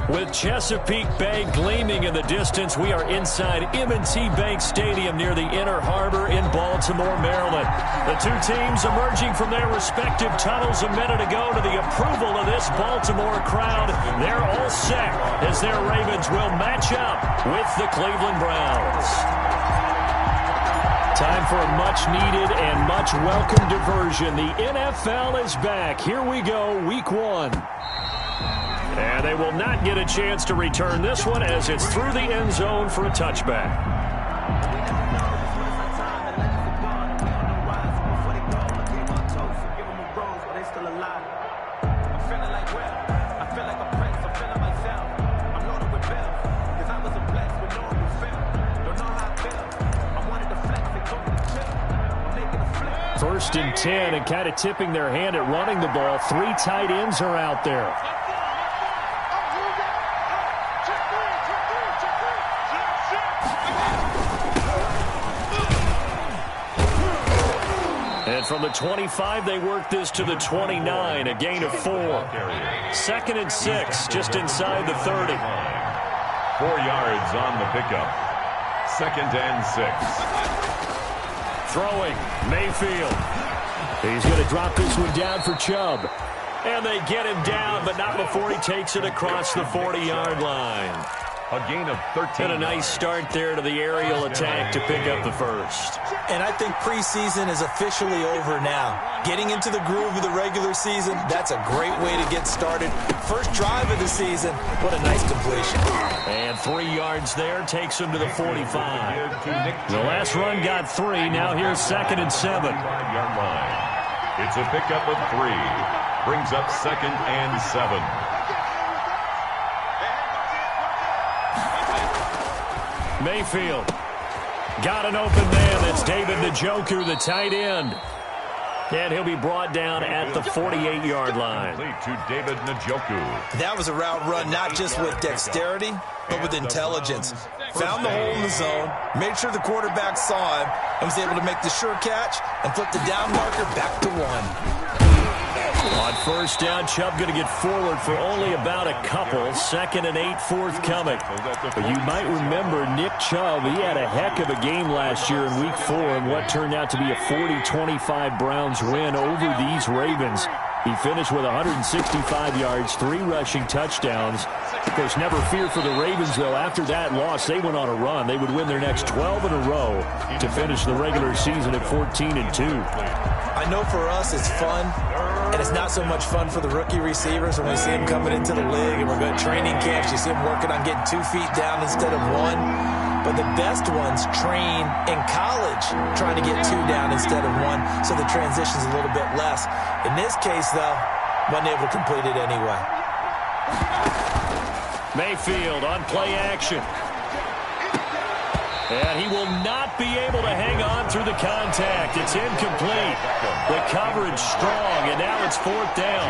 With Chesapeake Bay gleaming in the distance, we are inside M&T Bank Stadium near the Inner Harbor in Baltimore, Maryland. The two teams emerging from their respective tunnels a minute ago to the approval of this Baltimore crowd. They're all set as their Ravens will match up with the Cleveland Browns. Time for a much-needed and much-welcome diversion. The NFL is back. Here we go, Week 1. And they will not get a chance to return this one as it's through the end zone for a touchback. First and 10, and kind of tipping their hand at running the ball. Three tight ends are out there. And from the 25, they work this to the 29, a gain of 4. 2nd and 6, just inside the 30. 4 yards on the pickup. 2nd and 6. Throwing, Mayfield. He's going to drop this one down for Chubb. And they get him down, but not before he takes it across the 40-yard line. A gain of 13. And a nice start there to the aerial attack to pick up the first. And I think preseason is officially over now. Getting into the groove of the regular season, that's a great way to get started. First drive of the season, what a nice completion. And 3 yards there takes him to the 45. The last run got 3. Now here's 2nd and 7. It's a pickup of 3. Brings up 2nd and 7. Mayfield got an open man. That's David Njoku, the tight end. And he'll be brought down at the 48-yard line. To David Njoku. That was a route run not just with dexterity, but with intelligence. Found the hole in the zone, made sure the quarterback saw him, and was able to make the sure catch and flip the down marker back to 1. On first down, Chubb going to get forward for only about a couple. 2nd and 8 forthcoming. But you might remember Nick Chubb, he had a heck of a game last year in Week 4 in what turned out to be a 40-25 Browns win over these Ravens. He finished with 165 yards, 3 rushing touchdowns. Of course, never fear for the Ravens, though. After that loss, they went on a run. They would win their next 12 in a row to finish the regular season at 14-2. I know for us it's fun, and it's not so much fun for the rookie receivers when we see them coming into the league and we're going to training camps. You see them working on getting 2 feet down instead of 1. But the best ones train in college trying to get 2 down instead of 1, so the transition's a little bit less. In this case, though, wasn't able to complete it anyway. Mayfield on play action. And he will not be able to hang on through the contact. It's incomplete. The coverage strong, and now it's 4th down.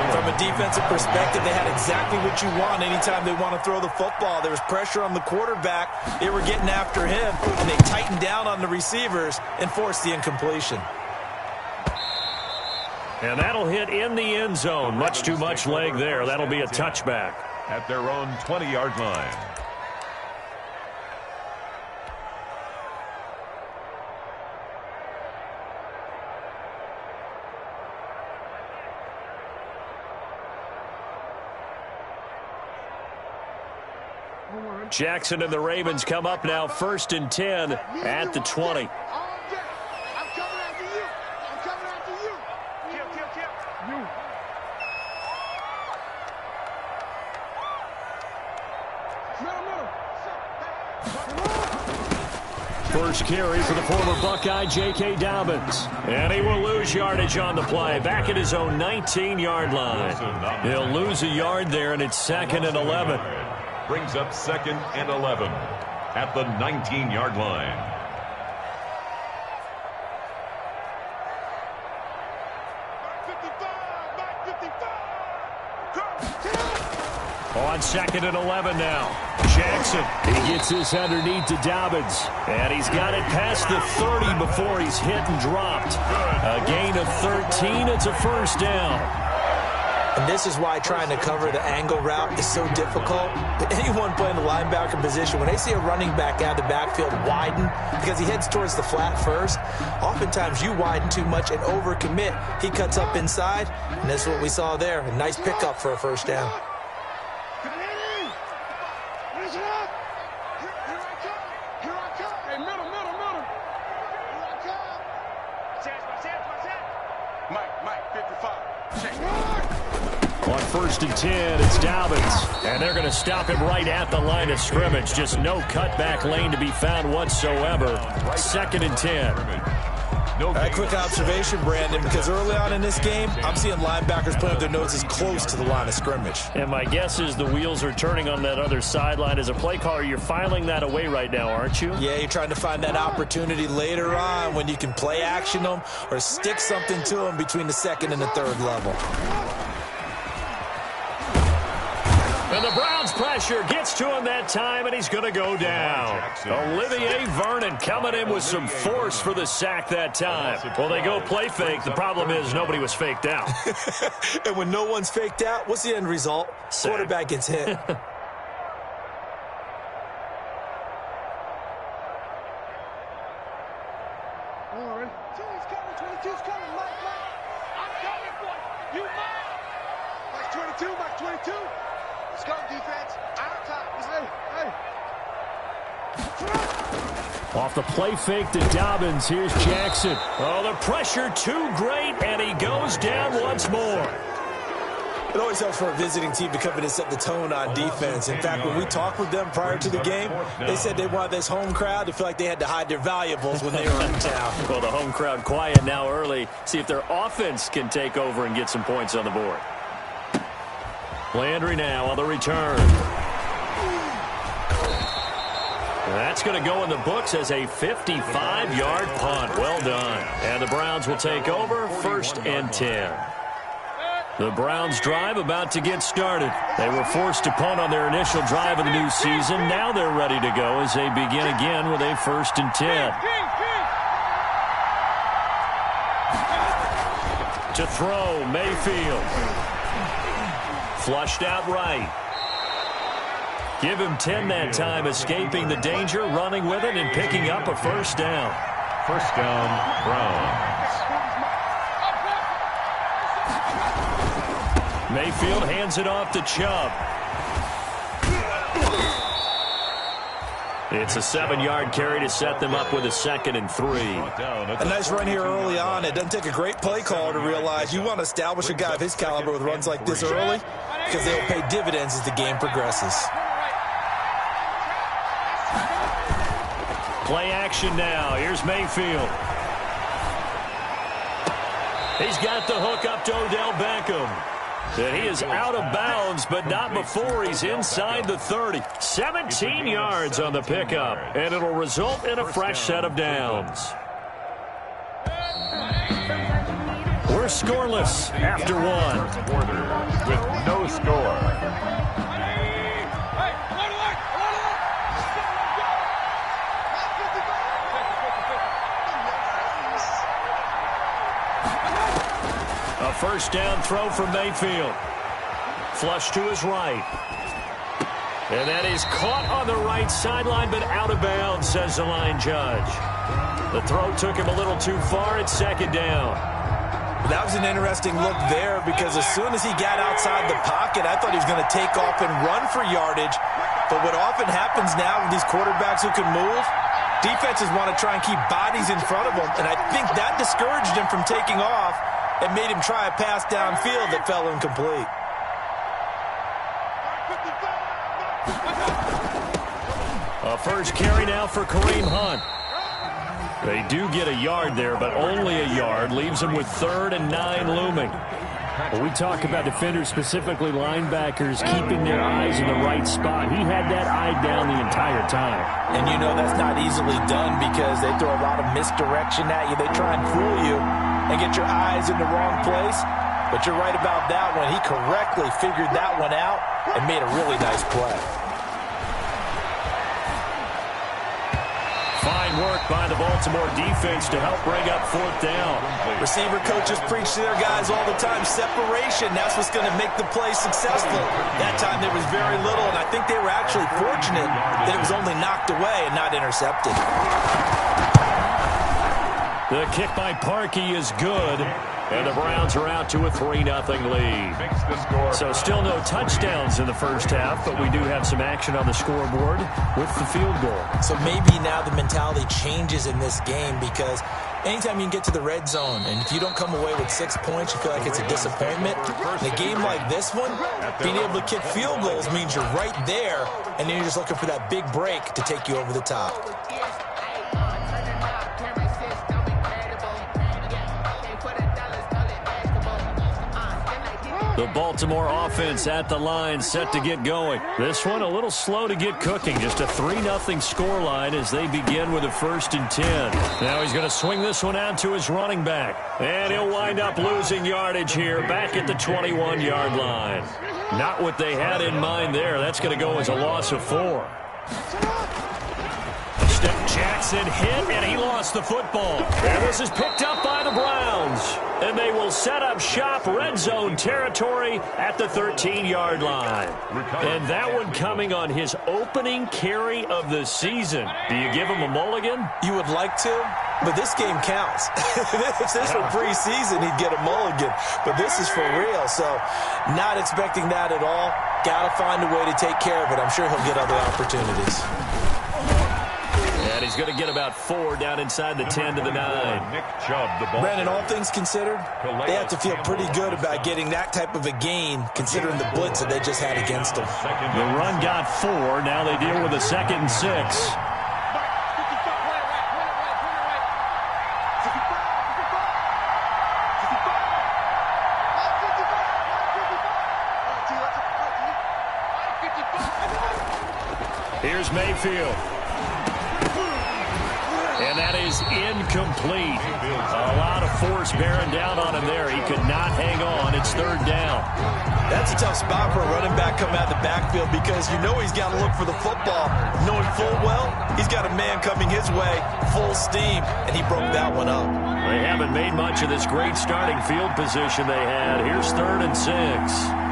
From a defensive perspective, they had exactly what you want anytime they want to throw the football. There was pressure on the quarterback. They were getting after him, and they tightened down on the receivers and forced the incompletion. And that'll hit in the end zone. Much too much leg there. That'll be a touchback. At their own 20-yard line. Jackson and the Ravens come up now 1st and 10 at the 20. First carry for the former Buckeye, J.K. Dobbins. And he will lose yardage on the play. Back at his own 19-yard line. He'll lose a yard there, and it's 2nd and 11. Brings up 2nd and 11 at the 19-yard line. On 2nd and 11 now. Jackson, he gets this underneath to Dobbins. And he's got it past the 30 before he's hit and dropped. A gain of 13. It's a first down. And this is why trying to cover the angle route is so difficult. Anyone playing the linebacker position, when they see a running back out of the backfield widen because he heads towards the flat first, oftentimes you widen too much and overcommit. He cuts up inside, and that's what we saw there. A nice pickup for a first down. On 1st and 10, it's Dobbins. And they're going to stop him right at the line of scrimmage. Just no cutback lane to be found whatsoever. 2nd and 10. A quick observation, Brandon, because early on in this game, I'm seeing linebackers putting their noses close to the line of scrimmage. And my guess is the wheels are turning on that other sideline. As a play caller, you're filing that away right now, aren't you? Yeah, you're trying to find that opportunity later on when you can play action them or stick something to them between the 2nd and the 3rd level. And the Browns press pressure gets to him that time, and he's going to go down. Olivier Vernon coming in with some force for the sack that time. Well, they go play fake. The problem is nobody was faked out. And when no one's faked out, what's the end result? Sack. Quarterback gets hit. Off the play fake to Dobbins. Here's Jackson. Oh, the pressure too great, and he goes down once more. It always helps for a visiting team to come in and set the tone on defense. In fact, when we talked with them prior to the game, they said they wanted this home crowd to feel like they had to hide their valuables when they were in town. Well, the home crowd quiet now early. See if their offense can take over and get some points on the board. Landry now on the return. That's going to go in the books as a 55-yard punt. Well done. And the Browns will take over 1st and 10. The Browns drive about to get started. They were forced to punt on their initial drive of the new season. Now they're ready to go as they begin again with a 1st and 10. To throw, Mayfield. Flushed out right. Give him 10 that time, escaping the danger, running with it, and picking up a 1st down. 1st down, Browns. Mayfield hands it off to Chubb. It's a 7-yard carry to set them up with a 2nd and 3. A nice run here early on. It doesn't take a great play caller to realize you want to establish a guy of his caliber with runs like this early because they'll pay dividends as the game progresses. Play action now. Here's Mayfield. He's got the hook up to Odell Beckham. And he is out of bounds, but not before he's inside the 30. 17 yards on the pickup, and it'll result in a fresh set of downs. We're scoreless after 1. Quarter with no score. A 1st down throw from Mayfield. Flush to his right. And that is caught on the right sideline, but out of bounds, says the line judge. The throw took him a little too far at 2nd down. That was an interesting look there because as soon as he got outside the pocket, I thought he was going to take off and run for yardage. But what often happens now with these quarterbacks who can move, defenses want to try and keep bodies in front of them, and I think that discouraged him from taking off and made him try a pass downfield that fell incomplete. A 1st carry now for Kareem Hunt. They do get a yard there, but only a yard. Leaves them with 3rd and 9 looming. When we talk about defenders, specifically linebackers, keeping their eyes in the right spot, he had that eye down the entire time. And you know that's not easily done because they throw a lot of misdirection at you. They try and fool you and get your eyes in the wrong place. But you're right about that one. He correctly figured that one out and made a really nice play. Fine work by the Baltimore defense to help bring up 4th down. Receiver coaches preach to their guys all the time. Separation, that's what's going to make the play successful. That time there was very little, and I think they were actually fortunate that it was only knocked away and not intercepted. The kick by Parkey is good, and the Browns are out to a 3-0 lead. So still no touchdowns in the 1st half, but we do have some action on the scoreboard with the field goal. So maybe now the mentality changes in this game because anytime you can get to the red zone, and if you don't come away with 6 points, you feel like it's a disappointment. In a game like this one, being able to kick field goals means you're right there, and then you're just looking for that big break to take you over the top. The Baltimore offense at the line, set to get going. This one a little slow to get cooking. Just a 3-0 scoreline as they begin with a 1st and 10. Now he's going to swing this one out to his running back. And he'll wind up losing yardage here back at the 21-yard line. Not what they had in mind there. That's going to go as a loss of 4. Jackson hit, and he lost the football. And this is picked up by the Browns. And they will set up shop, red zone territory at the 13-yard line. And that one coming on his opening carry of the season. Do you give him a mulligan? You would like to, but this game counts. If this were preseason, he'd get a mulligan. But this is for real, so not expecting that at all. Got to find a way to take care of it. I'm sure he'll get other opportunities. And he's going to get about 4 down inside the 10 to the 9. Brandon, all things considered, they have to feel pretty good about getting that type of a gain, considering the blitz that they just had against them. The run got 4. Now they deal with a 2nd and 6. Here's Mayfield. And that is incomplete. A lot of force bearing down on him there. He could not hang on. It's 3rd down. That's a tough spot for a running back coming out of the backfield because you know he's got to look for the football. Knowing full well, he's got a man coming his way, full steam, and he broke that one up. They haven't made much of this great starting field position they had. Here's 3rd and 6.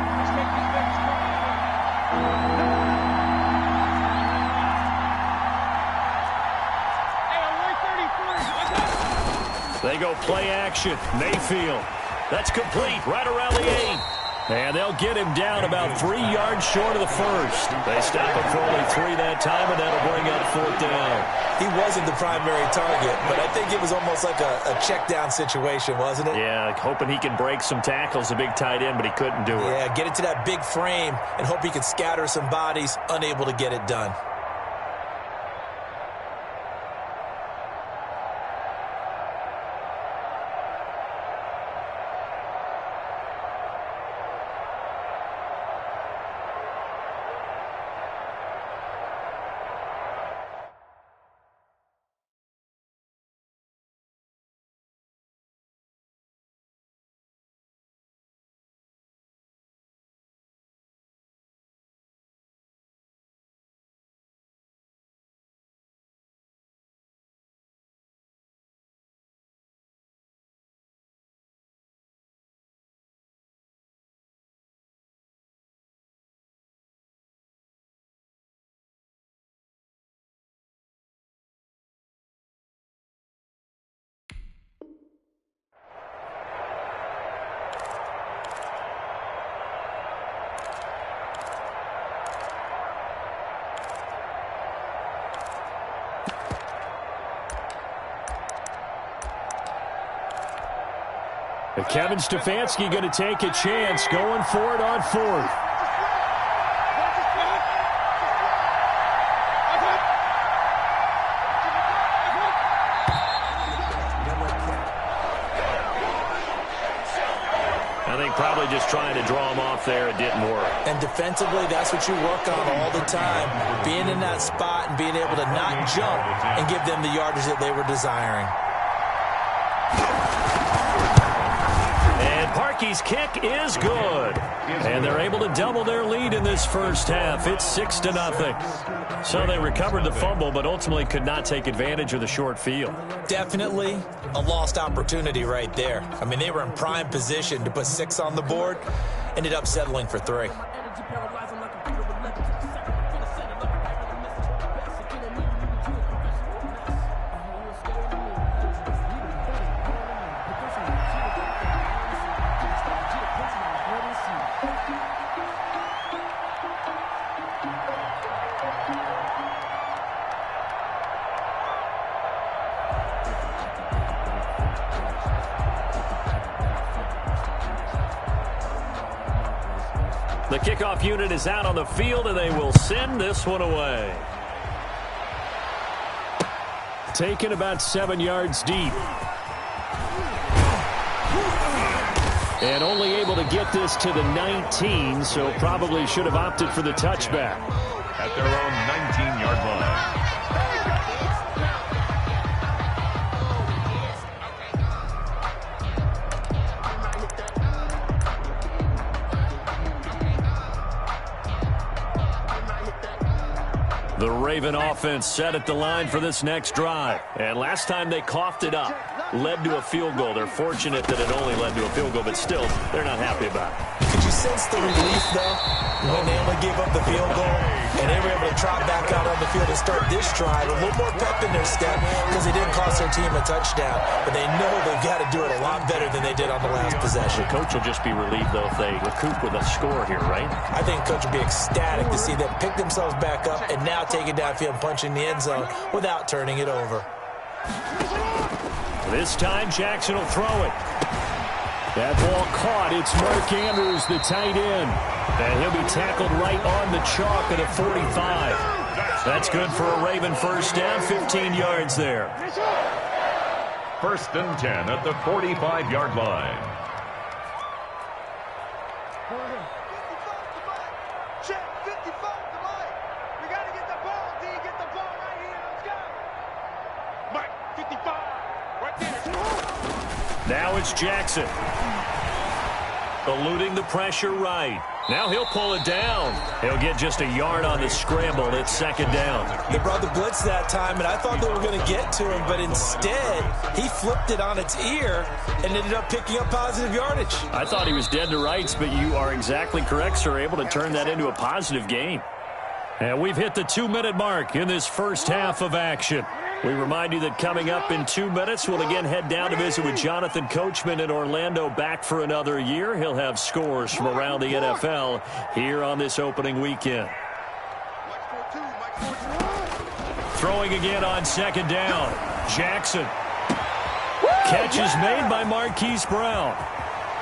They go play action. Mayfield. That's complete right around the 8. And they'll get him down about 3 yards short of the first. They stop him for only 3 that time, and that'll bring up 4th down. He wasn't the primary target, but I think it was almost like a check down situation, wasn't it? Yeah, hoping he can break some tackles, a big tight end, but he couldn't do it. Yeah, get it to that big frame and hope he can scatter some bodies, unable to get it done. Kevin Stefanski going to take a chance, going for it on 4th. I think probably just trying to draw him off there. It didn't work. And defensively, that's what you work on all the time. Being in that spot and being able to not jump and give them the yardage that they were desiring. Parkey's kick is good. And they're able to double their lead in this first half. It's 6-0. So they recovered the fumble, but ultimately could not take advantage of the short field. Definitely a lost opportunity right there. I mean, they were in prime position to put 6 on the board. Ended up settling for 3. The kickoff unit is out on the field, and they will send this one away. Taken about 7 yards deep. And only able to get this to the 19, so probably should have opted for the touchback. At their own 19-yard line. Raven offense set at the line for this next drive. And last time they coughed it up, led to a field goal. They're fortunate that it only led to a field goal, but still, they're not happy about it. Could you sense the relief, though, when they only gave up the field goal and they were able to trot back out on the field and start this drive? A little more pep in their step because they didn't cost their team a touchdown, but they know they've got to do it a lot better than they did on the last possession. The coach will just be relieved, though, if they recoup with a score here, right? I think the coach will be ecstatic to see them pick themselves back up and now take it downfield and punch in the end zone without turning it over. This time, Jackson will throw it. That ball caught. It's Mark Andrews, the tight end. And he'll be tackled right on the chalk at a 45. That's good for a Raven first down, 15 yards there. 1st and 10 at the 45-yard line. Check 55 to Mike. We got to get the ball, D. Get the ball right here. Let's go. Mike, 55. Right there. Now it's Jackson. Eluding the pressure right. Now he'll pull it down. He'll get just a yard on the scramble. It's 2nd down. They brought the blitz that time, and I thought they were going to get to him, but instead he flipped it on its ear and ended up picking up positive yardage. I thought he was dead to rights, but you are exactly correct, sir. Able to turn that into a positive gain. And we've hit the 2-minute mark in this first half of action. We remind you that coming up in 2 minutes, we'll again head down to visit with Jonathan Coachman in Orlando, back for another year. He'll have scores from around the NFL here on this opening weekend. Throwing again on 2nd down. Jackson. Catch is made by Marquise Brown.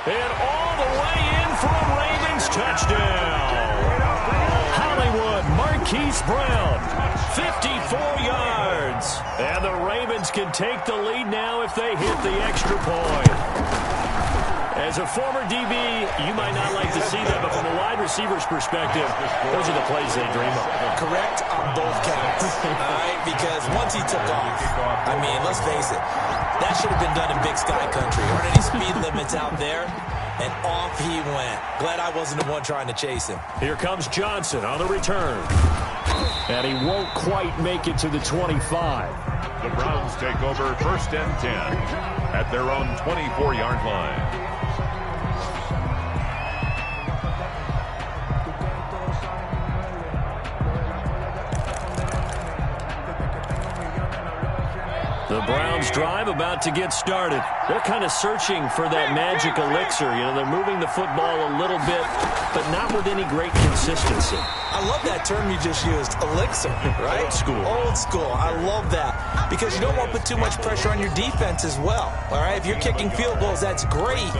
And all the way in for a Ravens touchdown. Hollywood, Marquise Brown, 54 yards. And the Ravens can take the lead now if they hit the extra point. As a former DB, you might not like to see that, but from a wide receiver's perspective, those are the plays they dream of. Correct on both counts, all right? Because once he took off, I mean, let's face it, that should have been done in Big Sky Country. There aren't any speed limits out there, and off he went. Glad I wasn't the one trying to chase him. Here comes Johnson on the return. And he won't quite make it to the 25. The Browns take over 1st and 10 at their own 24-yard line. The Browns drive about to get started. They're kind of searching for that magic elixir. You know, they're moving the football a little bit, but not with any great consistency. I love that term you just used, elixir, right? Old school. Old school. I love that because you don't want to put too much pressure on your defense as well, all right? If you're kicking field goals, that's great,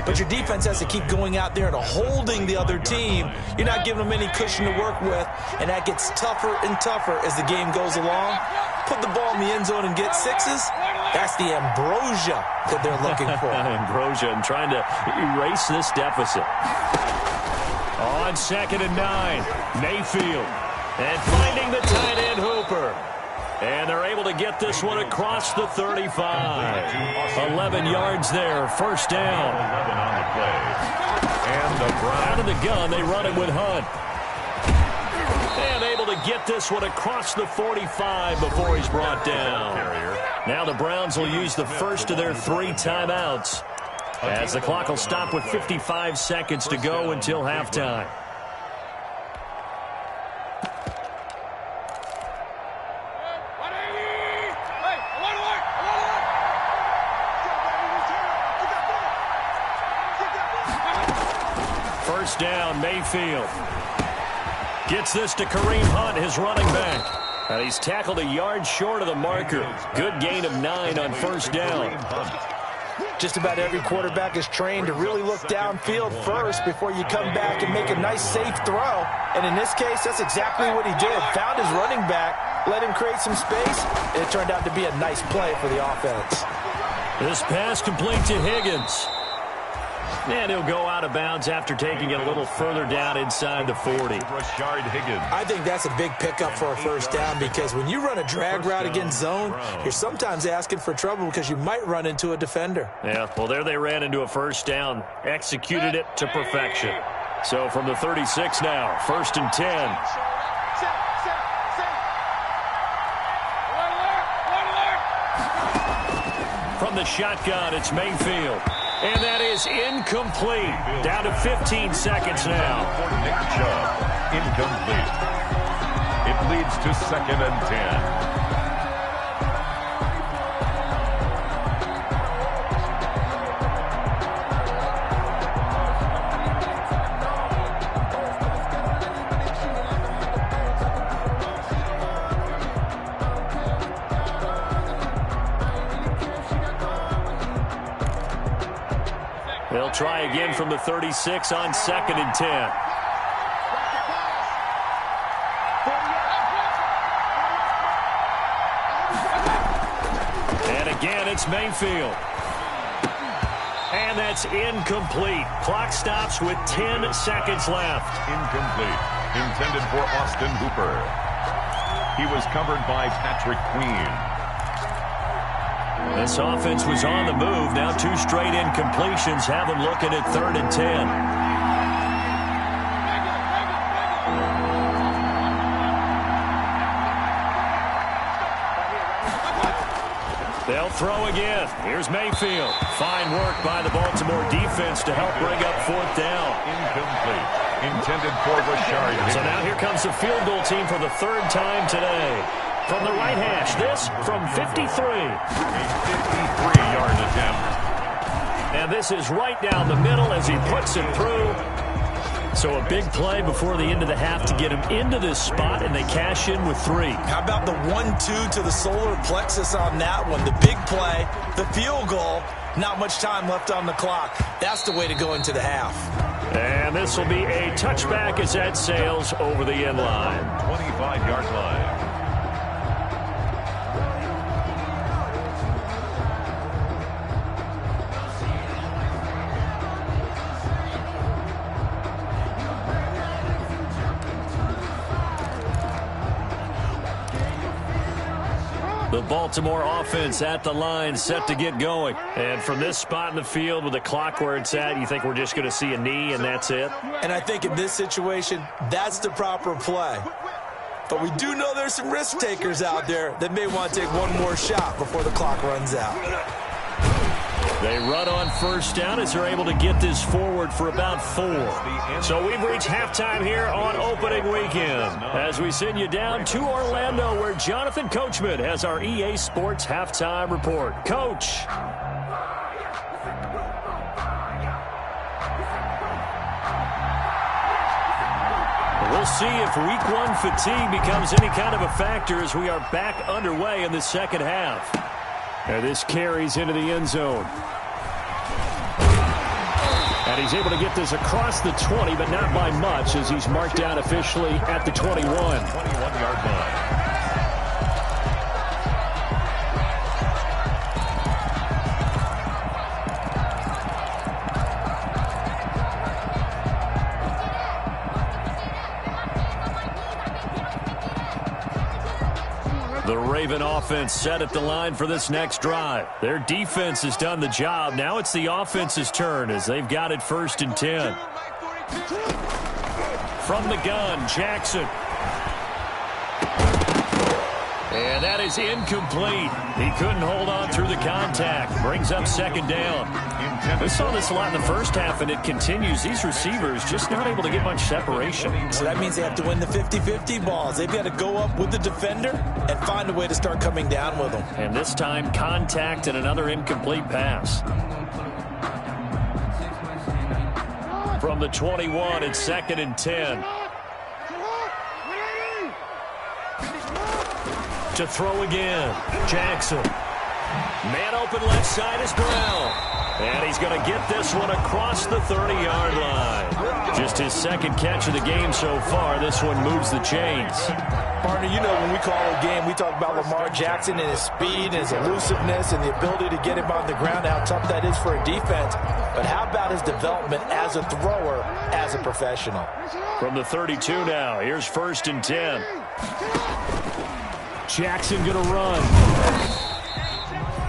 but your defense has to keep going out there and holding the other team. You're not giving them any cushion to work with, and that gets tougher and tougher as the game goes along. Put the ball in the end zone and get sixes. That's the ambrosia that they're looking for. Ambrosia and trying to erase this deficit. On 2nd and 9, Mayfield. And finding the tight end Hooper. And they're able to get this one across the 35. 11 yards there, 1st down. 11 on the play. And the Browns. Out of the gun, they run it with Hunt. And able to get this one across the 45 before he's brought down. Now the Browns will use the first of their 3 timeouts, as the clock will stop with 55 seconds to go until halftime. First down, Mayfield. Gets this to Kareem Hunt, his running back. And he's tackled a yard short of the marker. Good gain of 9 on 1st down. Just about every quarterback is trained to really look downfield first before you come back and make a nice, safe throw. And in this case, that's exactly what he did. Found his running back, let him create some space, and it turned out to be a nice play for the offense. This pass complete to Higgins. And he'll go out of bounds after taking it a little further down inside the 40. Rashard Higgins. I think that's a big pickup for a first down because when you run a drag route against zone, you're sometimes asking for trouble because you might run into a defender. Yeah, well, there they ran into a first down. Executed it to perfection. So from the 36 now, 1st and 10. from the shotgun. It's Mayfield. And that is incomplete. Down to 15 seconds now. Nick Chubb, incomplete. It leads to 2nd and 10. They'll try again from the 36 on 2nd and 10. And again, it's Mayfield. And that's incomplete. Clock stops with 10 seconds left. Incomplete. Intended for Austin Hooper. He was covered by Patrick Queen. This offense was on the move. Now 2 straight incompletions have them looking at 3rd and 10. They'll throw again. Here's Mayfield. Fine work by the Baltimore defense to help bring up 4th down. Incomplete. Intended for Rashard. So now here comes the field goal team for the 3rd time today. From the right hash, this from 53. A 53-yard attempt. And this is right down the middle as he puts it through. So a big play before the end of the half to get him into this spot, and they cash in with 3. How about the 1-2 to the solar plexus on that one? The big play, the field goal, not much time left on the clock. That's the way to go into the half. And this will be a touchback as that sails over the end line. 25-yard line. The Baltimore offense at the line, set to get going. And from this spot in the field with the clock where it's at, you think we're just going to see a knee and that's it? And I think in this situation, that's the proper play. But we do know there's some risk takers out there that may want to take one more shot before the clock runs out. They run on 1st down as they're able to get this forward for about 4. So we've reached halftime here on opening weekend as we send you down to Orlando where Jonathan Coachman has our EA Sports halftime report. Coach. We'll see if week 1 fatigue becomes any kind of a factor as we are back underway in the 2nd half. And this carries into the end zone. And he's able to get this across the 20, but not by much as he's marked down officially at the 21. 21-yard line. The Raven offense set at the line for this next drive. Their defense has done the job. Now it's the offense's turn as they've got it 1st and 10. From the gun, Jackson. And that is incomplete. He couldn't hold on through the contact. Brings up 2nd down. We saw this a lot in the 1st half, and it continues. These receivers just not able to get much separation. So that means they have to win the 50-50 balls. They've got to go up with the defender and find a way to start coming down with them. And this time, contact and another incomplete pass. From the 21, it's 2nd and 10. To throw again, Jackson. Man open left side is Brown. And he's going to get this one across the 30-yard line. Just his 2nd catch of the game so far. This one moves the chains. Partner, you know when we call a game, we talk about Lamar Jackson and his speed and his elusiveness and the ability to get him on the ground, how tough that is for a defense. But how about his development as a thrower, as a professional? From the 32 now, here's 1st and 10. Jackson going to run.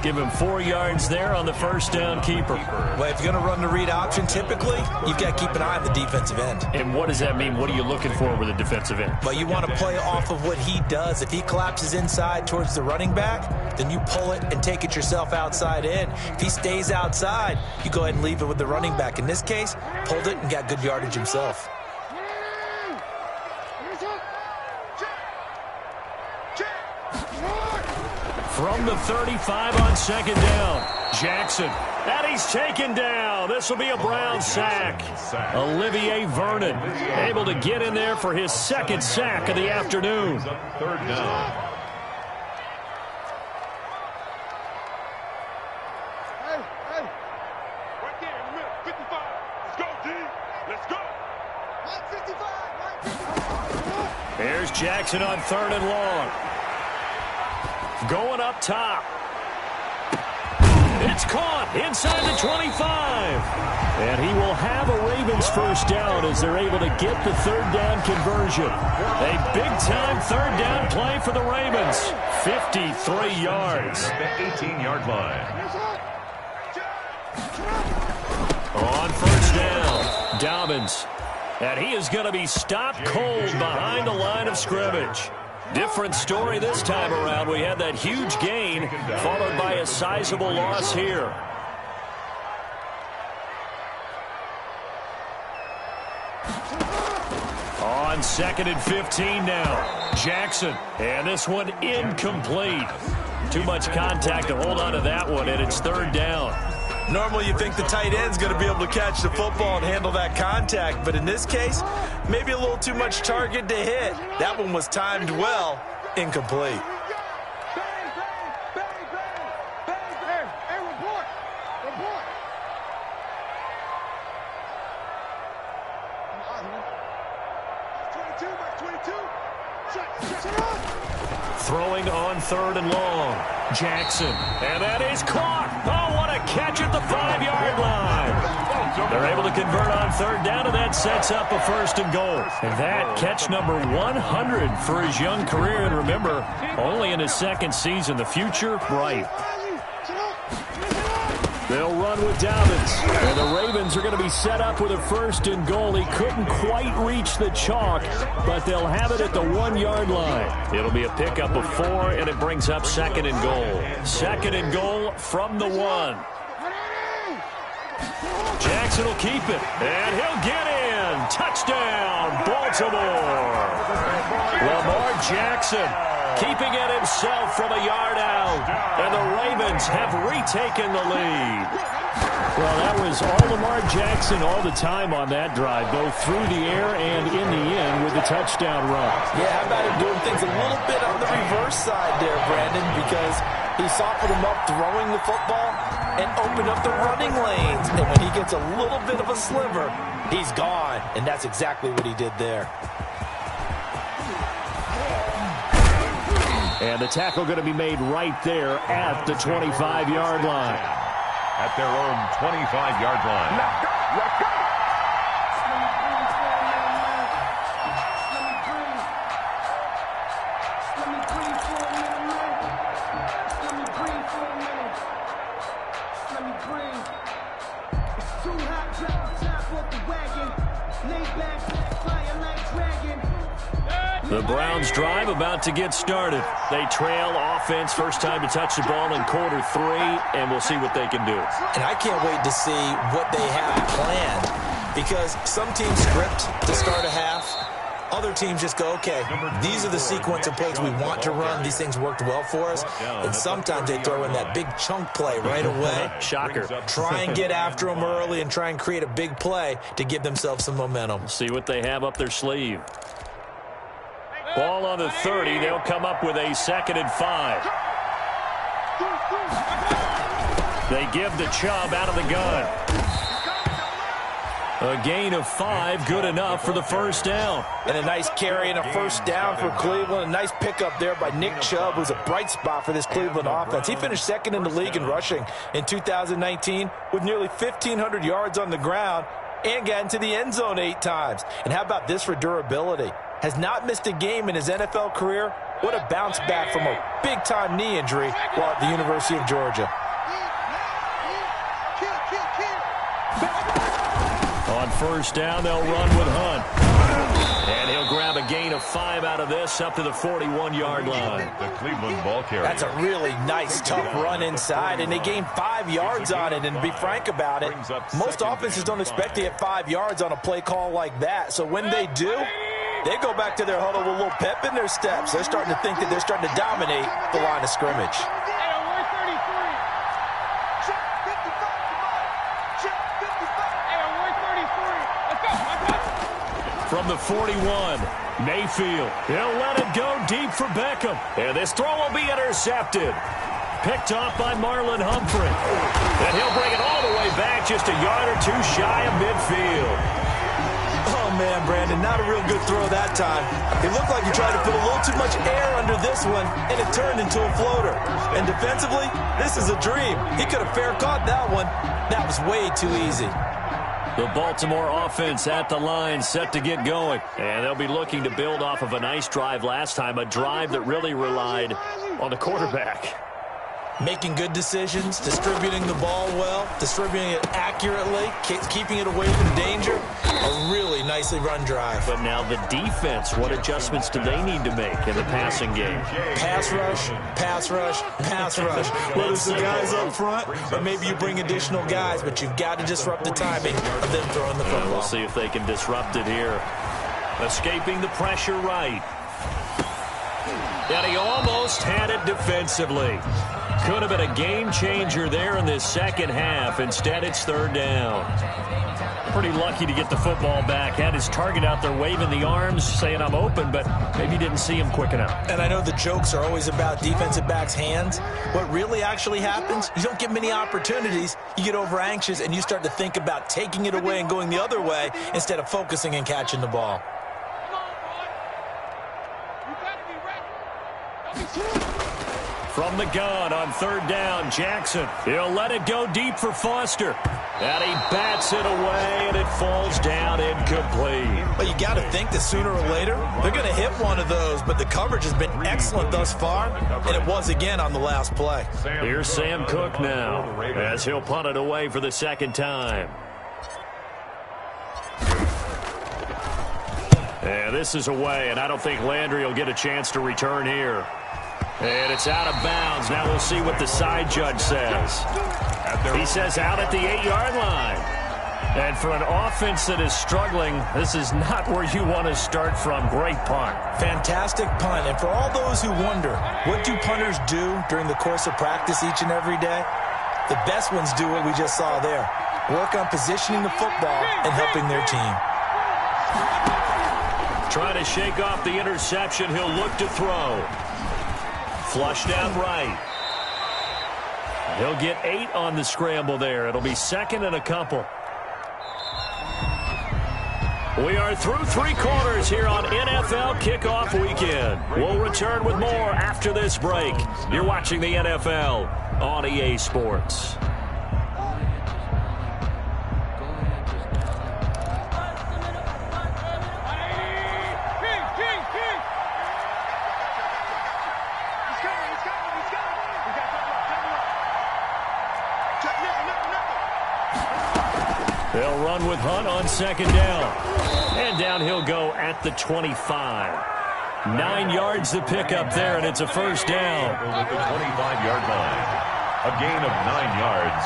Give him 4 yards there on the first down keeper. Well, if you're going to run the read option, typically, you've got to keep an eye on the defensive end. And what does that mean? What are you looking for with a defensive end? Well, you want to play off of what he does. If he collapses inside towards the running back, then you pull it and take it yourself outside in. If he stays outside, you go ahead and leave it with the running back. In this case, pulled it and got good yardage himself. From the 35 on second down, Jackson. And he's taken down. This will be a Brown sack. Olivier Vernon able to get in there for his second sack of the afternoon. Third down. Hey. Right there in the middle. 55. Let's go, D. Let's go. 155. Here's Jackson on third and long. Going up top. It's caught inside the 25. And he will have a Ravens first down as they're able to get the third down conversion. A big-time third down play for the Ravens. 53 yards. The 18-yard line. On first down, Dobbins. And he is going to be stopped cold behind the line of scrimmage. Different story this time around. We had that huge gain followed by a sizable loss here. On second and 15 now, Jackson. And this one incomplete. Too much contact to hold on to that one, and it's third down. Normally you think the tight end's going to be able to catch the football and handle that contact, but in this case, maybe a little too much target to hit. That one was timed well, incomplete. Throwing on third and long, Jackson. And that is caught. Oh, what a catch at the 5-yard line. They're able to convert on third down, and that sets up a first and goal. And that catch number 100 for his young career. And remember, only in his second season, the future bright. They'll run with Dobbins. And the Ravens are going to be set up with a first and goal. He couldn't quite reach the chalk, but they'll have it at the 1-yard line. It'll be a pickup of 4, and it brings up second and goal. Second and goal from the 1. Jackson will keep it, and he'll get in. Touchdown, Baltimore. Lamar Jackson keeping it himself from a yard out, and the Ravens have retaken the lead. Well, that was all Lamar Jackson all the time on that drive, both through the air and in the end with the touchdown run. Yeah, how about him doing things a little bit on the reverse side there, Brandon, because he softened him up throwing the football and opened up the running lanes. And when he gets a little bit of a sliver, he's gone, and that's exactly what he did there. And the tackle going to be made right there at the 25-yard line. At their own 25-yard line. Let's go! The Browns drive about to get started. They trail offense, first time to touch the ball in quarter 3, and we'll see what they can do. And I can't wait to see what they have planned, because some teams script to start a half. Other teams just go, okay, these are the sequence of plays we want to run. These things worked well for us. And sometimes they throw in that big chunk play right away. Shocker. Try and get after them early and try and create a big play to give themselves some momentum. See what they have up their sleeve. Ball on the 30. They'll come up with a second and 5. They give the Chubb out of the gun. A gain of 5, good enough for the first down. And a nice carry and a first down for Cleveland. A nice pickup there by Nick Chubb, who's a bright spot for this Cleveland offense. He finished second in the league in rushing in 2019 with nearly 1,500 yards on the ground and got into the end zone 8 times. And how about this for durability? Has not missed a game in his NFL career What a bounce back from a big-time knee injury while at the University of Georgia. On first down, they'll run with Hunt. And he'll grab a gain of 5 out of this up to the 41-yard line. The Cleveland ball carrier. That's a really nice, tough run inside, and they gained 5 yards on it. And to be frank about it, most offenses don't expect to get 5 yards on a play call like that. So when they do, they go back to their huddle with a little pep in their steps. They're starting to think that they're starting to dominate the line of scrimmage. From the 41, Mayfield. He'll let it go deep for Beckham. And this throw will be intercepted. Picked off by Marlon Humphrey. And he'll bring it all the way back just a yard or two shy of midfield. Oh, man, Brandon, not a real good throw that time. It looked like he tried to put a little too much air under this one, and it turned into a floater. And defensively, this is a dream. He could have fair caught that one. That was way too easy. The Baltimore offense at the line, set to get going. And they'll be looking to build off of a nice drive last time, a drive that really relied on the quarterback. Making good decisions, distributing the ball well, distributing it accurately, keeping it away from danger. A really nicely run drive. But now the defense, what adjustments do they need to make in the passing game? Pass rush, pass rush, pass rush. Whether it's the guys up front or maybe you bring additional guys, but you've got to disrupt the timing of them throwing the football. We'll see if they can disrupt it here. Escaping the pressure right. And he almost had it defensively. Could have been a game changer there in this second half. Instead, it's third down. Pretty lucky to get the football back. Had his target out there waving the arms, saying I'm open, but maybe didn't see him quick enough. And I know the jokes are always about defensive backs' hands. What really actually happens, you don't get many opportunities. You get over anxious, and you start to think about taking it away and going the other way instead of focusing and catching the ball. From the gun on third down, Jackson. He'll let it go deep for Foster. And he bats it away, and it falls down incomplete. But you got to think that sooner or later, they're going to hit one of those. But the coverage has been excellent thus far, and it was again on the last play. Here's Sam Cook now, as he'll punt it away for the second time. And this is away, and I don't think Landry will get a chance to return here. And it's out of bounds. Now we'll see what the side judge says. He says out at the 8-yard line. And for an offense that is struggling, this is not where you want to start from. Great punt. Fantastic punt. And for all those who wonder, what do punters do during the course of practice each and every day? The best ones do what we just saw there. Work on positioning the football and helping their team. Trying to shake off the interception. He'll look to throw. Flushed out right. He'll get 8 on the scramble there. It'll be second and a couple. We are through 3 quarters here on NFL Kickoff Weekend. We'll return with more after this break. You're watching the NFL on EA Sports. They'll run with Hunt on second down. And down he'll go at the 25. 9 yards to pick up there, and it's a first down. At the 25-yard line. A gain of 9 yards.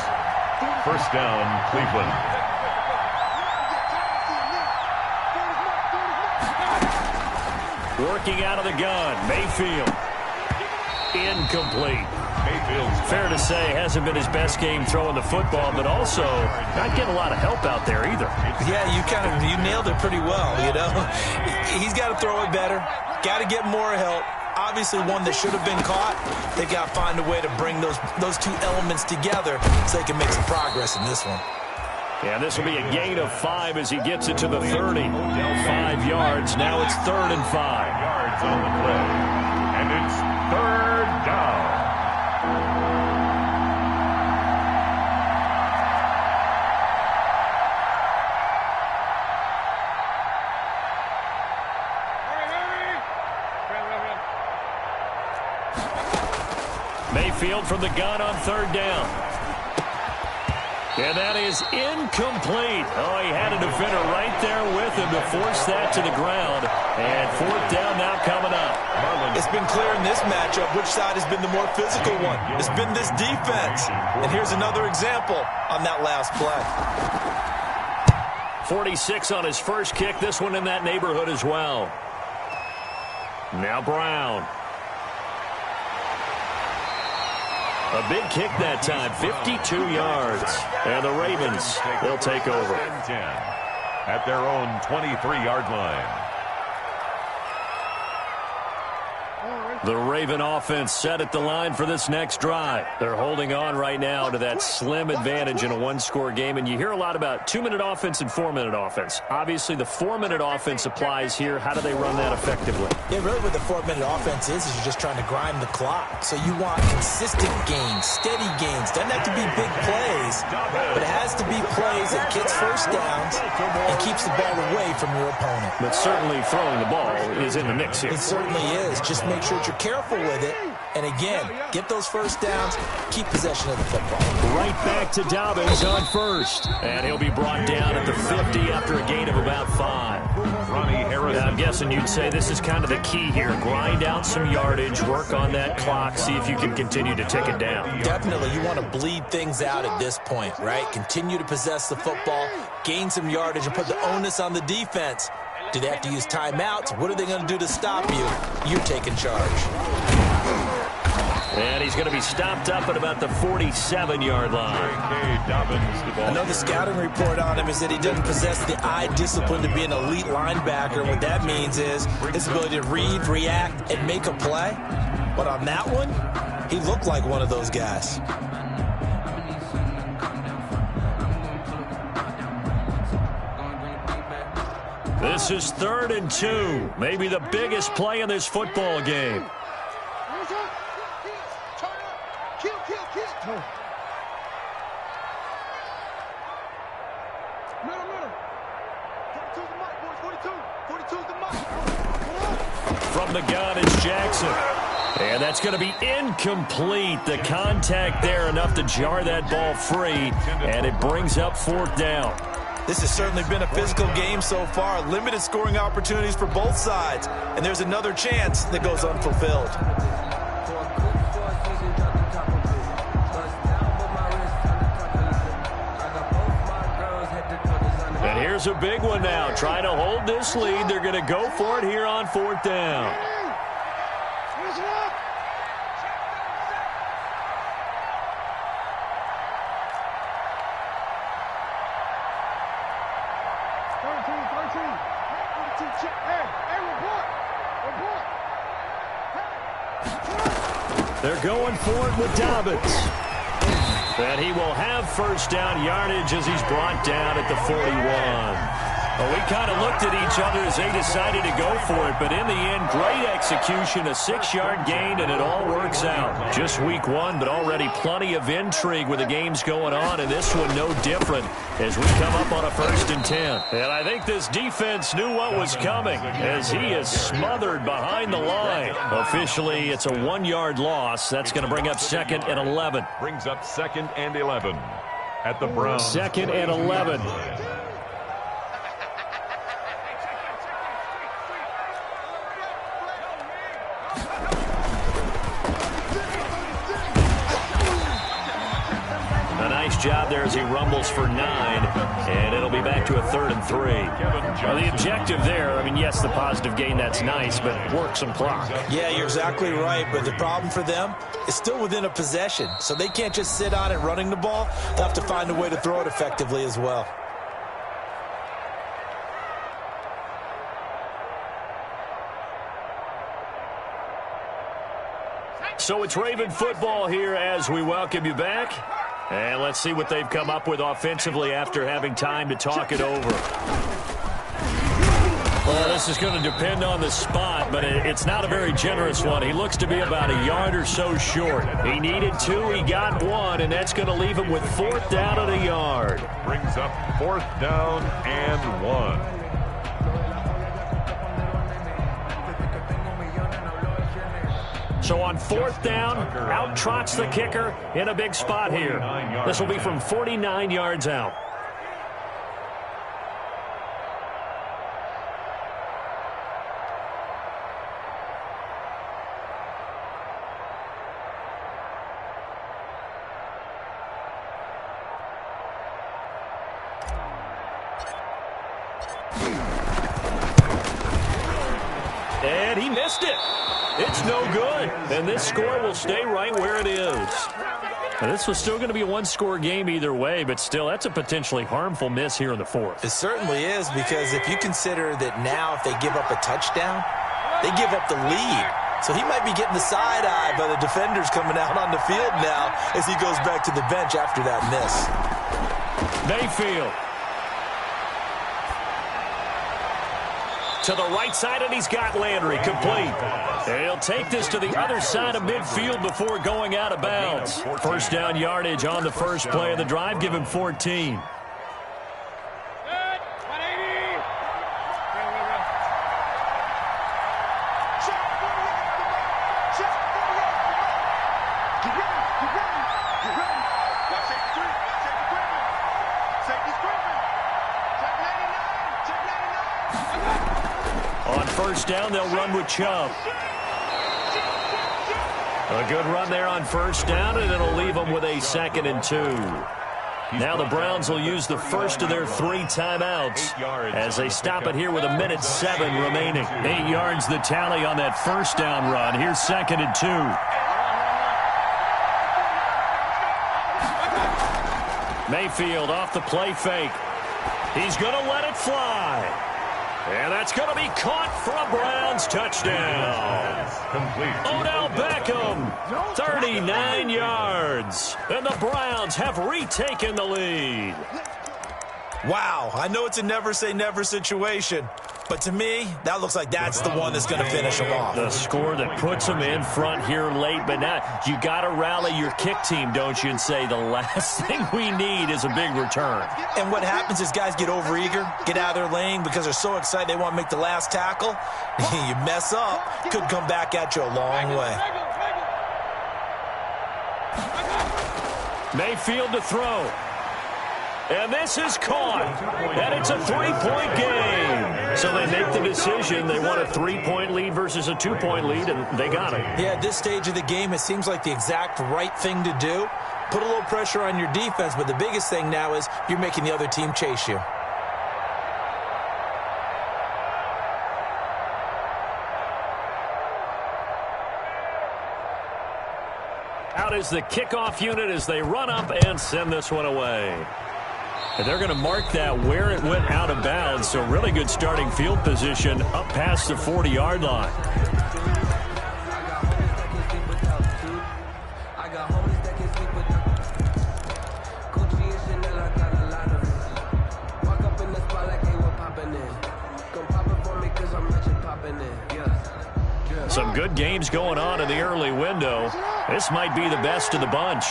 First down, Cleveland. Working out of the gun, Mayfield. Incomplete. Fair to say, hasn't been his best game throwing the football, but also not getting a lot of help out there either. Yeah, you nailed it pretty well, you know. He's got to throw it better, got to get more help. Obviously one that should have been caught. They've got to find a way to bring those two elements together so they can make some progress in this one. Yeah, this will be a gain of 5 as he gets it to the 30. 5 yards. Now it's 3rd and 5. Yards on the play. And it's third down. Mayfield from the gun on third down. And that is incomplete. Oh, he had a defender right there with him to force that to the ground. And fourth down now coming up. It's been clear in this matchup which side has been the more physical one. It's been this defense. And here's another example on that last play. 46 on his first kick. This one in that neighborhood as well. Now Brown. A big kick that time, 52 yards. And the Ravens will take over. At their own 23-yard line. The Raven offense set at the line for this next drive. They're holding on right now to that slim advantage in a one-score game. And you hear a lot about 2-minute offense and 4-minute offense. Obviously, the 4-minute offense applies here. How do they run that effectively? Yeah, really what the 4-minute offense is you're just trying to grind the clock. So you want consistent gains, steady gains. Doesn't have to be big plays, but it has to be plays that gets first downs and keeps the ball away from your opponent. But certainly throwing the ball is in the mix here. It certainly is. Just make sure you're careful with it. And again, get those first downs, keep possession of the football. Right back to Dobbins on first. And he'll be brought down at the 50 after a gain of about 5. Ronnie Harrison. I'm guessing you'd say this is kind of the key here. Grind out some yardage, work on that clock, see if you can continue to tick it down. Definitely, you want to bleed things out at this point, right? Continue to possess the football, gain some yardage, and put the onus on the defense. Do they have to use timeouts? What are they going to do to stop you? You're taking charge. And he's going to be stopped up at about the 47-yard line. I know the scouting report on him is that he doesn't possess the eye discipline to be an elite linebacker. What that means is his ability to read, react, and make a play. But on that one, he looked like one of those guys. This is 3rd and 2. Maybe the biggest play in this football game. From the gun, it's Jackson. And that's going to be incomplete. The contact there enough to jar that ball free. And it brings up 4th down. This has certainly been a physical game so far. Limited scoring opportunities for both sides. And there's another chance that goes unfulfilled. And here's a big one now. Trying to hold this lead. They're going to go for it here on 4th down. They're going for it with Dobbins. And he will have first down yardage as he's brought down at the 41. Well, we kind of looked at each other as they decided to go for it, but in the end, great execution, a 6-yard gain, and it all works out. Just week 1, but already plenty of intrigue with the games going on, and this one no different as we come up on a 1st and 10. And I think this defense knew what was coming as he is smothered behind the line. Officially, it's a 1-yard loss. That's going to bring up 2nd and 11. Brings up 2nd and 11 at the Browns. 2nd and 11. Job there as he rumbles for 9, and it'll be back to a 3rd and 3. Well, the objective there, I mean, yes, the positive gain, that's nice, but work some clock. Yeah, you're exactly right, but the problem for them is still within a possession, so they can't just sit on it running the ball. They'll have to find a way to throw it effectively as well. So it's Raven football here as we welcome you back. And let's see what they've come up with offensively after having time to talk it over. Well, this is going to depend on the spot, but it's not a very generous one. He looks to be about a yard or so short. He needed 2, he got 1, and that's going to leave him with 4th down at a yard. Brings up 4th down and 1. So on 4th down, out trots the kicker in a big spot here. This will be from 49 yards out. And he missed it. It's no good. And this score will stay right where it is. Now, this was still going to be a one-score game either way, but still, that's a potentially harmful miss here in the 4th. It certainly is, because if you consider that now if they give up a touchdown, they give up the lead. So he might be getting the side-eye by the defenders coming out on the field now as he goes back to the bench after that miss. Mayfield. To the right side, and he's got Landry complete. And he'll take this to the other side of midfield before going out of bounds. First down yardage on the first play of the drive. Give him 14. First down, they'll run with Chubb. A good run there on first down, and it'll leave them with a 2nd and 2. Now the Browns will use the first of their 3 timeouts as they stop it here with 1:07 remaining. 8 yards the tally on that first down run. Here's 2nd and 2. Mayfield off the play fake. He's going to let it fly. And that's going to be caught for a Browns touchdown. Odell Beckham, 39 yards. And the Browns have retaken the lead. Wow, I know it's a never-say-never situation, but to me, that looks like that's the one that's going to finish them off. The score that puts them in front here late, but now you got to rally your kick team, don't you, and say the last thing we need is a big return. And what happens is guys get overeager, get out of their lane because they're so excited they want to make the last tackle. You mess up, could come back at you a long way. Mayfield to throw. And this is caught. And it's a 3-point game. So they make the decision. They want a 3-point lead versus a 2-point lead, and they got it. Yeah, at this stage of the game, it seems like the exact right thing to do. Put a little pressure on your defense, but the biggest thing now is you're making the other team chase you. Out is the kickoff unit as they run up and send this one away. And they're going to mark that where it went out of bounds. So really good starting field position up past the 40-yard line. Some good games going on in the early window. This might be the best of the bunch.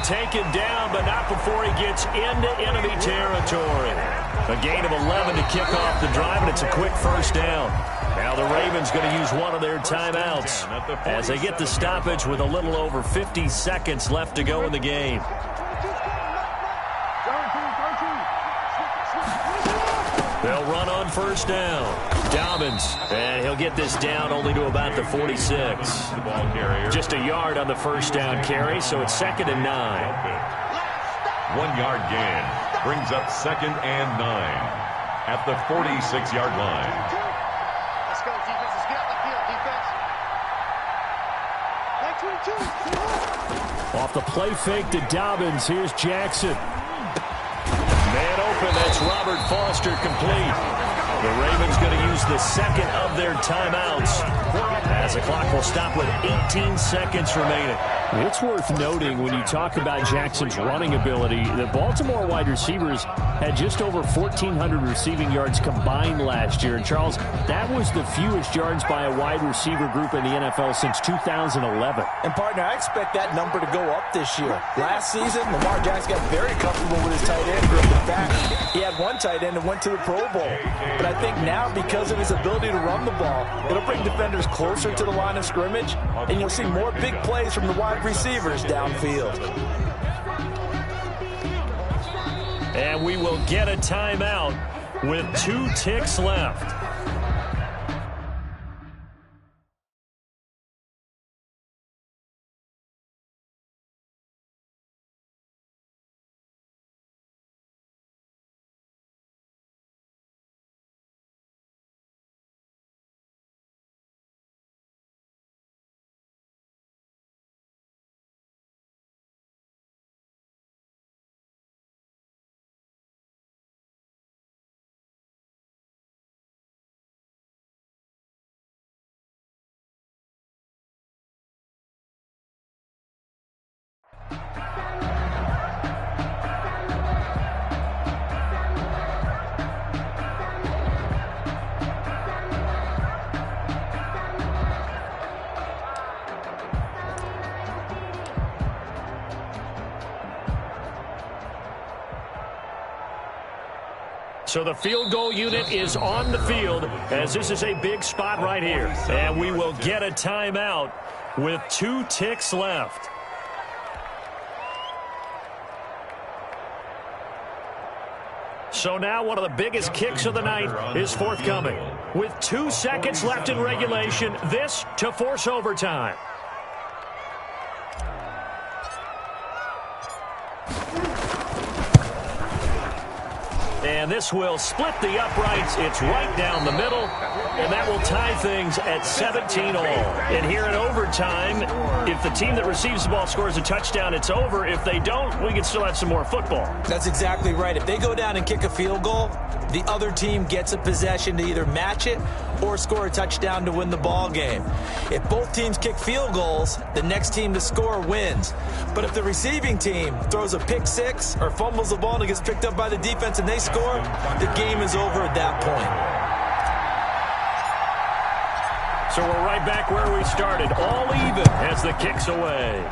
Taken down, but not before he gets into enemy territory. A gain of 11 to kick off the drive, and it's a quick first down. Now the Ravens going to use one of their timeouts as they get the stoppage with a little over 50 seconds left to go in the game. They'll run on first down. Dobbins, and he'll get this down only to about the 46. Just a yard on the first down carry, so it's 2nd and 9. 1-yard gain brings up 2nd and 9 at the 46-yard line. Let's go, defense. Let's get out the field, defense. Off the play fake to Dobbins, here's Jackson. Man open, that's Robert Foster complete. The Ravens going to use the 2nd of their timeouts as the clock will stop with 18 seconds remaining. It's worth noting when you talk about Jackson's running ability, the Baltimore wide receivers had just over 1,400 receiving yards combined last year. And, Charles, that was the fewest yards by a wide receiver group in the NFL since 2011. And, partner, I expect that number to go up this year. Last season, Lamar Jackson got very comfortable with his tight end group. In fact, he had one tight end and went to the Pro Bowl. But I think now, because of his ability to run the ball, it'll bring defenders closer to the line of scrimmage, and you'll see more big plays from the wide receivers downfield. And we will get a timeout with 2 ticks left. So the field goal unit is on the field as this is a big spot right here. And we will get a timeout with 2 ticks left. So now one of the biggest kicks of the night is forthcoming. With 2 seconds left in regulation, this to force overtime. And this will split the uprights. It's right down the middle. And that will tie things at 17 all. And here in overtime, if the team that receives the ball scores a touchdown, it's over. If they don't, we can still have some more football. That's exactly right. If they go down and kick a field goal, the other team gets a possession to either match it or score a touchdown to win the ball game. If both teams kick field goals, the next team to score wins. But if the receiving team throws a pick six or fumbles the ball and it gets picked up by the defense and they score, the game is over at that point. So we're right back where we started, all even as the kick's away.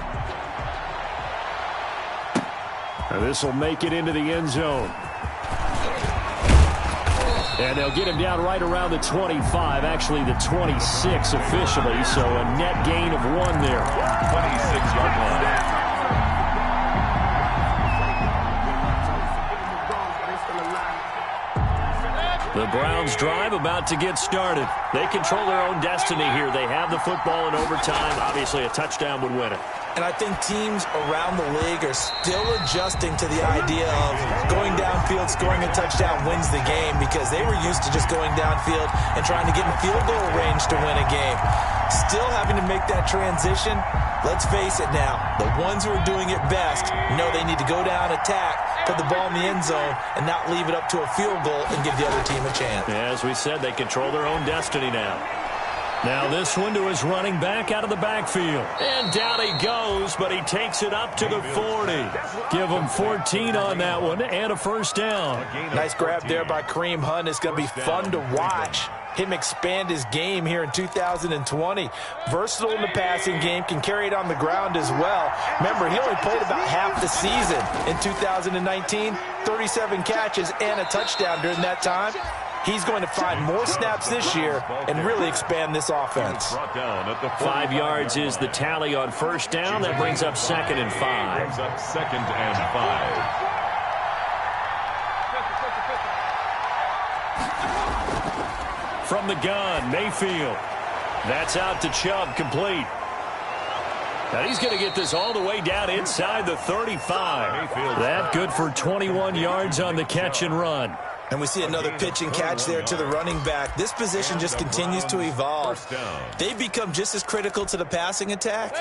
And this will make it into the end zone. And they'll get him down right around the 25, actually the 26 officially, so a net gain of 1 there. 26-yard line. The Browns drive about to get started. They control their own destiny here. They have the football in overtime. Obviously, a touchdown would win it. And I think teams around the league are still adjusting to the idea of going downfield, scoring a touchdown wins the game, because they were used to just going downfield and trying to get in field goal range to win a game. Still having to make that transition. Let's face it now, the ones who are doing it best know they need to go down, attack, put the ball in the end zone, and not leave it up to a field goal and give the other team a chance. As we said, they control their own destiny now. Now this one to his running back out of the backfield. And down he goes, but he takes it up to the 40. Give him 14 on that one and a first down. Nice grab there by Kareem Hunt. It's going to be fun to watch him expand his game here in 2020. Versatile in the passing game, can carry it on the ground as well. Remember, he only played about half the season in 2019, 37 catches and a touchdown during that time. He's going to find more snaps this year and really expand this offense. 5 yards is the tally on first down. That brings up 2nd and 5. Brings up 2nd and 5. From the gun, Mayfield. That's out to Chubb, complete. And he's going to get this all the way down inside the 35. That good for 21 yards on the catch and run. And we see another pitch and catch there to the running back. This position just continues to evolve. They've become just as critical to the passing attack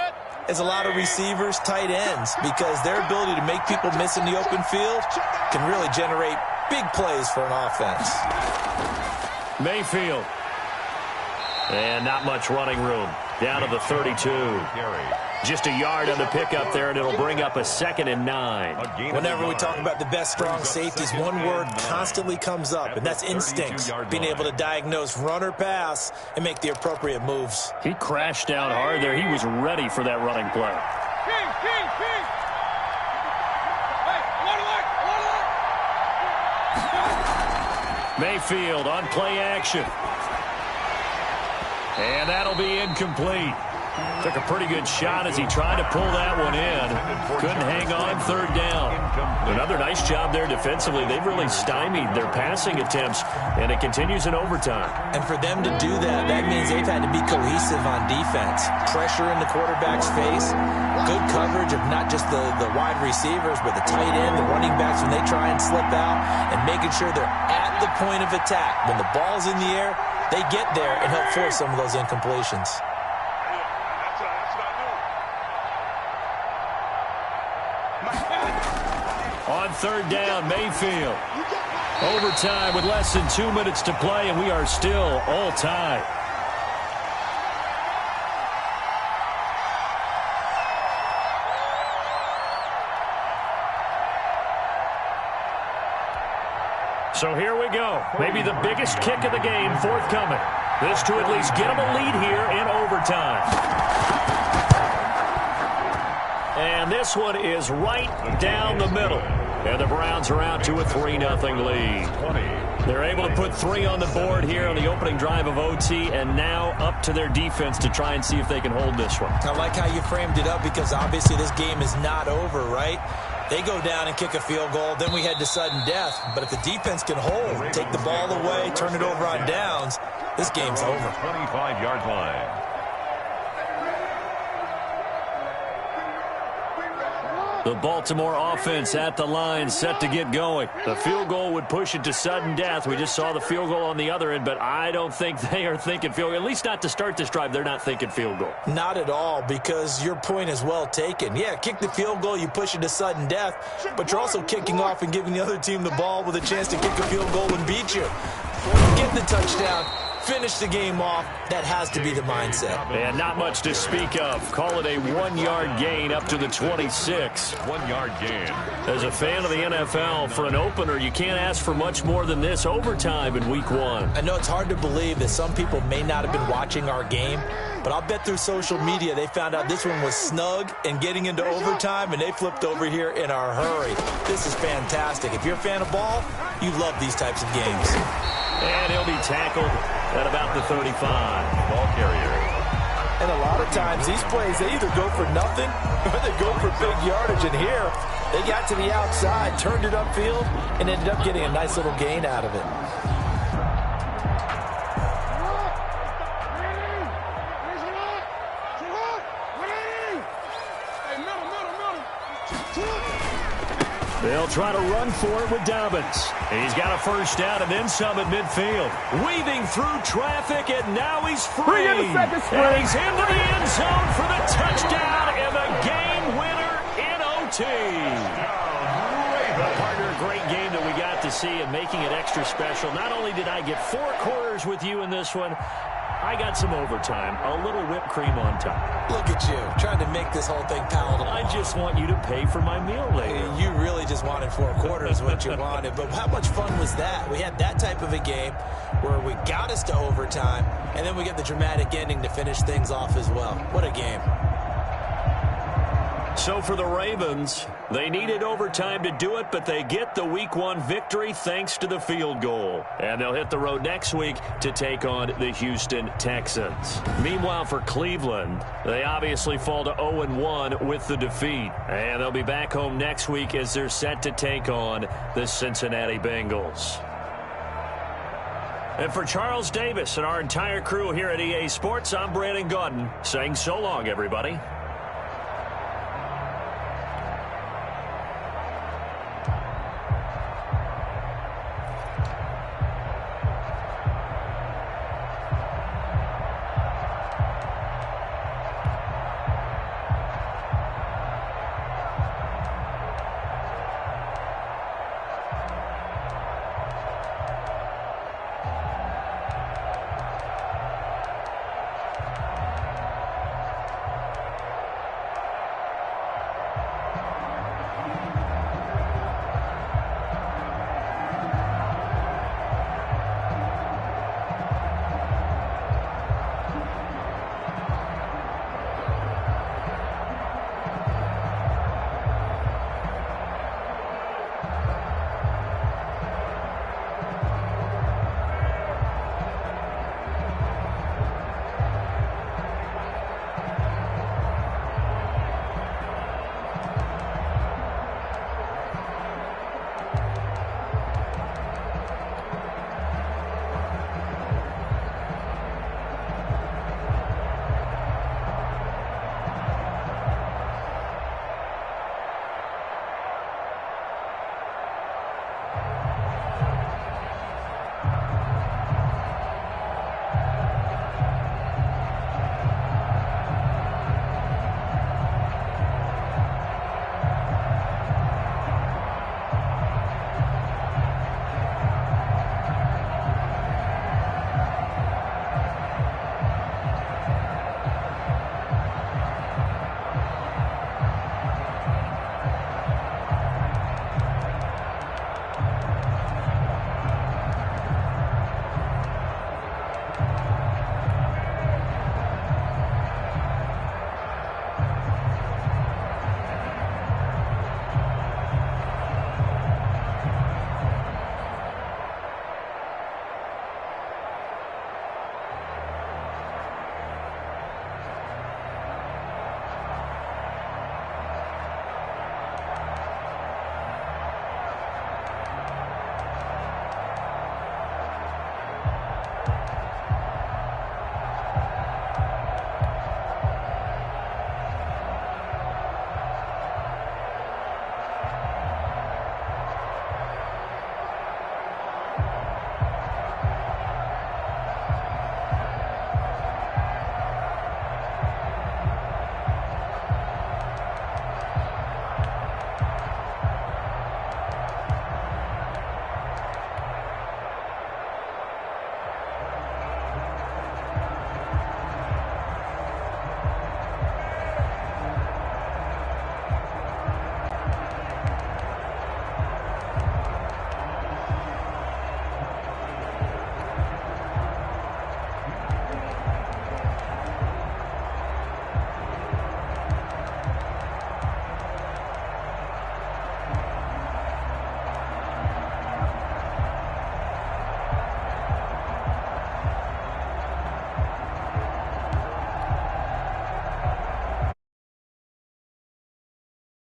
as a lot of receivers, tight ends, because their ability to make people miss in the open field can really generate big plays for an offense. Mayfield. And not much running room. Down to the 32. Just a yard on the pickup there, and it'll bring up a 2nd and 9. Whenever we talk about the best strong safeties, one word constantly comes up, and that's instinct. Being able to diagnose run or pass and make the appropriate moves. He crashed down hard there. He was ready for that running play. Mayfield on play action. And that'll be incomplete. Took a pretty good shot as he tried to pull that one in. Couldn't hang on 3rd down. Another nice job there defensively. They've really stymied their passing attempts, and it continues in overtime. And for them to do that, that means they've had to be cohesive on defense. Pressure in the quarterback's face. Good coverage of not just the wide receivers, but the tight end, the running backs when they try and slip out, and making sure they're at the point of attack. When the ball's in the air, they get there and help force some of those incompletions. On 3rd down, Mayfield. Overtime with less than 2 minutes to play, and we are still all tied. So here we go. Maybe the biggest kick of the game forthcoming. This to at least get them a lead here in overtime. And this one is right down the middle. And the Browns are out to a 3-0 lead. They're able to put 3 on the board here on the opening drive of OT, and now up to their defense to try and see if they can hold this one. I like how you framed it up, because obviously this game is not over, right? They go down and kick a field goal, then we head to sudden death. But if the defense can hold, take the ball away, turn it over on downs, this game's over. 25-yard line. The Baltimore offense at the line, set to get going. The field goal would push it to sudden death. We just saw the field goal on the other end, but I don't think they are thinking field goal. At least not to start this drive. They're not thinking field goal. Not at all, because your point is well taken. Yeah, kick the field goal, you push it to sudden death, but you're also kicking off and giving the other team the ball with a chance to kick a field goal and beat you. Get the touchdown. Finish the game off. That has to be the mindset. And not much to speak of. Call it a 1-yard gain up to the 26. 1-yard gain. As a fan of the NFL, for an opener, you can't ask for much more than this. Overtime in Week 1. I know it's hard to believe that some people may not have been watching our game, but I'll bet through social media they found out this one was snug and getting into overtime, and they flipped over here in a hurry. This is fantastic. If you're a fan of ball, you love these types of games. And he'll be tackled at about the 35. Ball carrier. And a lot of times these plays, they either go for nothing or they go for big yardage. And here, they got to the outside, turned it upfield, and ended up getting a nice little gain out of it. They'll try to run for it with Dobbins. He's got a first down and then some at midfield. Weaving through traffic, and now he's free. And he's into the end zone for the touchdown and the game winner in OT. Partner, a great game that we got to see, and making it extra special. Not only did I get 4 quarters with you in this one, I got some overtime, a little whipped cream on top. Look at you, trying to make this whole thing palatable. I just want you to pay for my meal later. You really just wanted 4 quarters what you wanted. But how much fun was that? We had that type of a game where we got us to overtime, and then we get the dramatic ending to finish things off as well. What a game. So for the Ravens, they needed overtime to do it, but they get the Week 1 victory thanks to the field goal. And they'll hit the road next week to take on the Houston Texans. Meanwhile, for Cleveland, they obviously fall to 0-1 with the defeat. And they'll be back home next week as they're set to take on the Cincinnati Bengals. And for Charles Davis and our entire crew here at EA Sports, I'm Brandon Gaudin saying so long, everybody.